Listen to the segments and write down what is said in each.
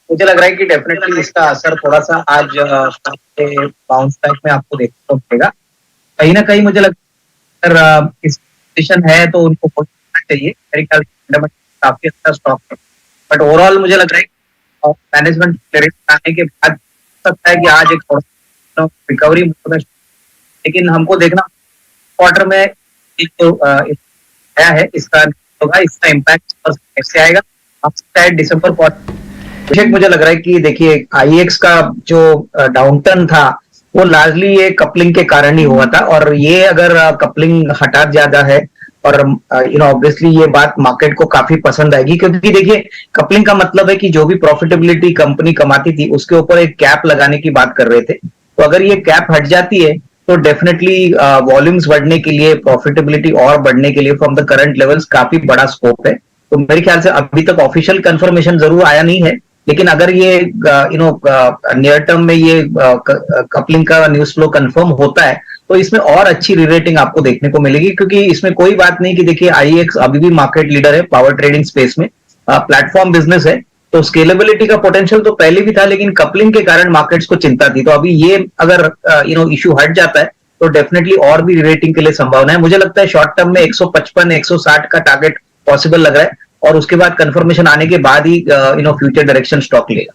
मुझे लग रहा है कि डेफिनेटली इसका असर थोड़ा-सा आज बाउंस बैक में आपको देखने को मिलेगा। कहीं न कहीं मुझे लगता है अगर इस पोज़ीशन है तो उनको होल्ड करना चाहिए। मेरे ख्याल से फंडामेंटल काफ़ी अच्छा स्टॉक है। बट ओवरऑल मुझे लग रहा है कि मैनेजमेंट क्लैरिटी आने के बाद हो सकता है कि आज एक थोड़ा रिकवरी मोड में, लेकिन हमको देखना क्वार्टर में एक जो आया है इसका होगा, इसका इम्पैक्ट कैसे आएगा। अब शायद दिसंबर क्वार्टर मुझे लग रहा है कि देखिए आईएक्स का जो डाउनटर्न था वो लार्जली ये कपलिंग के कारण ही हुआ था, और ये अगर कपलिंग हटा ज्यादा है और ऑब्वियसली ये बात मार्केट को काफी पसंद आएगी, क्योंकि देखिए कपलिंग का मतलब है कि जो भी प्रॉफिटेबिलिटी कंपनी कमाती थी उसके ऊपर एक कैप लगाने की बात कर रहे थे। तो अगर ये कैप हट जाती है तो डेफिनेटली वॉल्यूम्स बढ़ने के लिए, प्रॉफिटेबिलिटी और बढ़ने के लिए फ्रॉम द करंट लेवल्स काफी बड़ा स्कोप है। तो मेरे ख्याल से अभी तक ऑफिशियल कंफर्मेशन जरूर आया नहीं है, लेकिन अगर ये नियर टर्म में ये कपलिंग का न्यूज फ्लो कंफर्म होता है तो इसमें और अच्छी रीरेटिंग आपको देखने को मिलेगी, क्योंकि इसमें कोई बात नहीं कि देखिए आईएक्स अभी भी मार्केट लीडर है पावर ट्रेडिंग स्पेस में, प्लेटफॉर्म बिजनेस है, तो स्केलेबिलिटी का पोटेंशियल तो पहले भी था, लेकिन कपलिंग के कारण मार्केट्स को चिंता थी। तो अभी ये अगर इशू हट जाता है तो डेफिनेटली और भी रेटिंग के लिए संभावना है। मुझे लगता है शॉर्ट टर्म में 155 160 का टारगेट पॉसिबल लग रहा है, और उसके बाद कंफर्मेशन आने के बाद ही फ्यूचर डायरेक्शन स्टॉक लेगा।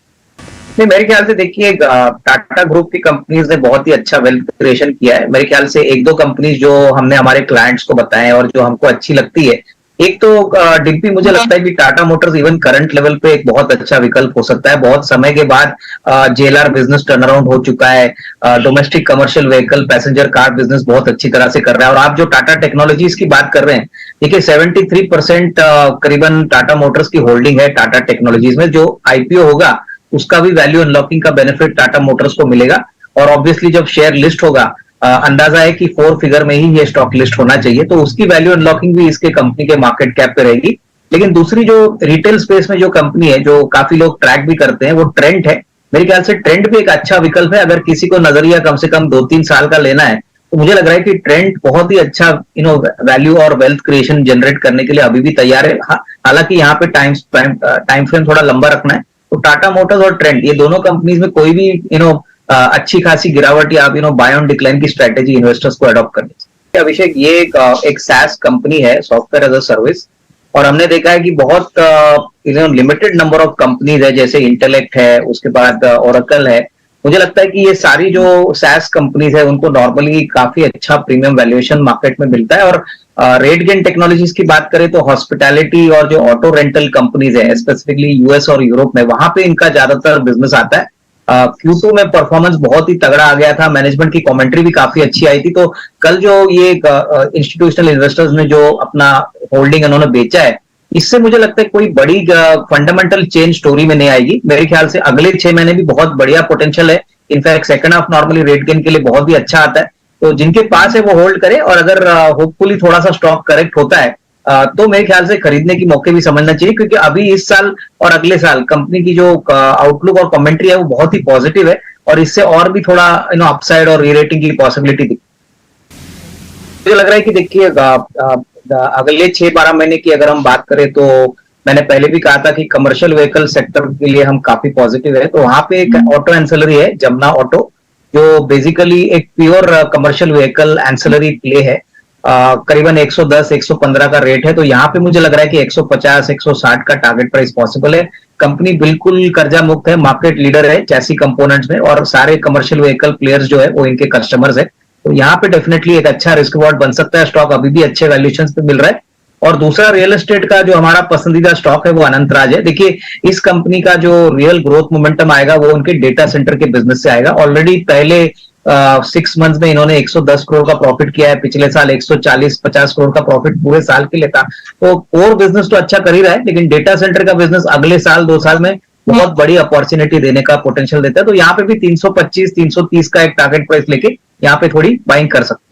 नहीं, मेरे ख्याल से देखिए टाटा ग्रुप की कंपनीज ने बहुत ही अच्छा वेल्थ क्रिएशन किया है। मेरे ख्याल से एक दो कंपनीज जो हमने हमारे क्लाइंट्स को बताए और जो हमको अच्छी लगती है, एक तो डिम्पी, मुझे लगता है कि Tata Motors even current level पे एक बहुत अच्छा विकल्प हो सकता है। बहुत समय के बाद जेएलआर बिजनेस टर्न अराउंड हो चुका है, domestic commercial vehicle passenger car business बहुत अच्छी तरह से कर रहा है। और आप जो टाटा टेक्नोलॉजीज की बात कर रहे हैं, देखिए 73% करीबन टाटा मोटर्स की होल्डिंग है टाटा टेक्नोलॉजीज में। जो आईपीओ होगा उसका भी वैल्यू अनलॉकिंग का बेनिफिट टाटा मोटर्स को मिलेगा, और ऑब्वियसली जब शेयर लिस्ट होगा, अंदाजा है कि 4 फिगर में ही ये स्टॉक लिस्ट होना चाहिए, तो उसकी वैल्यू अनलॉकिंग भी इसके कंपनी के मार्केट कैप पे रहेगी। लेकिन दूसरी जो रिटेल स्पेस में जो कंपनी है, जो काफी लोग ट्रैक भी करते हैं, वो ट्रेंड है। मेरे ख्याल से ट्रेंड भी एक अच्छा विकल्प है। अगर किसी को नजरिया कम से कम 2-3 साल का लेना है तो मुझे लग रहा है कि ट्रेंड बहुत ही अच्छा वैल्यू और वेल्थ क्रिएशन जनरेट करने के लिए अभी भी तैयार है। हालांकि यहाँ पे टाइम फ्रेम थोड़ा लंबा रखना है। तो टाटा मोटर्स और ट्रेंड, ये दोनों कंपनीज में कोई भी अच्छी खासी गिरावट या आप बाय ऑन डिक्लाइन की स्ट्रेटेजी इन्वेस्टर्स को अडॉप्ट करनी चाहिए। अभिषेक, ये एक SaaS कंपनी है, सॉफ्टवेयर एज अ सर्विस, और हमने देखा है कि बहुत लिमिटेड नंबर ऑफ कंपनीज है, जैसे इंटेलेक्ट है, उसके बाद ओरेकल है। मुझे लगता है कि ये सारी जो SaaS कंपनीज है उनको नॉर्मली काफी अच्छा प्रीमियम वैल्यूएशन मार्केट में मिलता है। और रेटगेन टेक्नोलॉजीज की बात करें तो हॉस्पिटैलिटी और जो ऑटो रेंटल कंपनीज है, स्पेसिफिकली यूएस और यूरोप में, वहां पे इनका ज्यादातर बिजनेस आता है। Q2 में परफॉर्मेंस बहुत ही तगड़ा आ गया था, मैनेजमेंट की कमेंट्री भी काफी अच्छी आई थी। तो कल जो ये इंस्टीट्यूशनल इन्वेस्टर्स ने जो अपना होल्डिंग उन्होंने बेचा है, इससे मुझे लगता है कोई बड़ी फंडामेंटल चेंज स्टोरी में नहीं आएगी। मेरे ख्याल से अगले 6 महीने भी बहुत बढ़िया पोटेंशियल है। In fact second half normally rate gain के लिए बहुत ही अच्छा आता है। तो जिनके पास है वो होल्ड करे, और अगर होपफुली थोड़ा सा स्टॉक करेक्ट होता है तो मेरे ख्याल से खरीदने की मौके भी समझना चाहिए, क्योंकि अभी इस साल और अगले साल कंपनी की जो आउटलुक और कमेंट्री है वो बहुत ही पॉजिटिव है, और इससे और भी थोड़ा अपसाइड और रीरेटिंग की पॉसिबिलिटी दिखती है। मुझे लग रहा है कि देखिए अगले 6-12 महीने की अगर हम बात करें तो मैंने पहले भी कहा था कि कमर्शियल व्हीकल सेक्टर के लिए हम काफी पॉजिटिव है। तो वहां पे एक ऑटो एंसिलरी है, जमुना ऑटो, जो बेसिकली एक pure commercial vehicle ancillary play है। करीबन 110-115 का रेट है। तो यहाँ पे मुझे लग रहा है कि 150-160 का टारगेट प्राइस पॉसिबल है। कंपनी बिल्कुल कर्जा मुक्त है, मार्केट लीडर है चैसी कंपोनेंट्स में, और सारे कमर्शियल व्हीकल प्लेयर्स जो है वो इनके कस्टमर्स है। तो यहाँ पे डेफिनेटली एक अच्छा रिस्क रिवॉर्ड बन सकता है। स्टॉक अभी भी अच्छे वैल्यूएशन पे मिल रहा है। और दूसरा रियल एस्टेट का जो हमारा पसंदीदा स्टॉक है वो अनंतराज है। देखिए इस कंपनी का जो रियल ग्रोथ मोमेंटम आएगा वो उनके डेटा सेंटर के बिजनेस से आएगा। ऑलरेडी पहले 6 मंथ्स में इन्होंने 110 करोड़ का प्रॉफिट किया है, पिछले साल 140-50 करोड़ का प्रॉफिट पूरे साल के लिए था। तो कोर बिजनेस तो अच्छा कर ही रहा है, लेकिन डेटा सेंटर का बिजनेस अगले साल 2 साल में बहुत बड़ी अपॉर्चुनिटी देने का पोटेंशियल देता है। तो यहाँ पे भी 325-330 का एक टारगेट प्राइस लेके यहाँ पे थोड़ी बाइंग कर सकते हैं।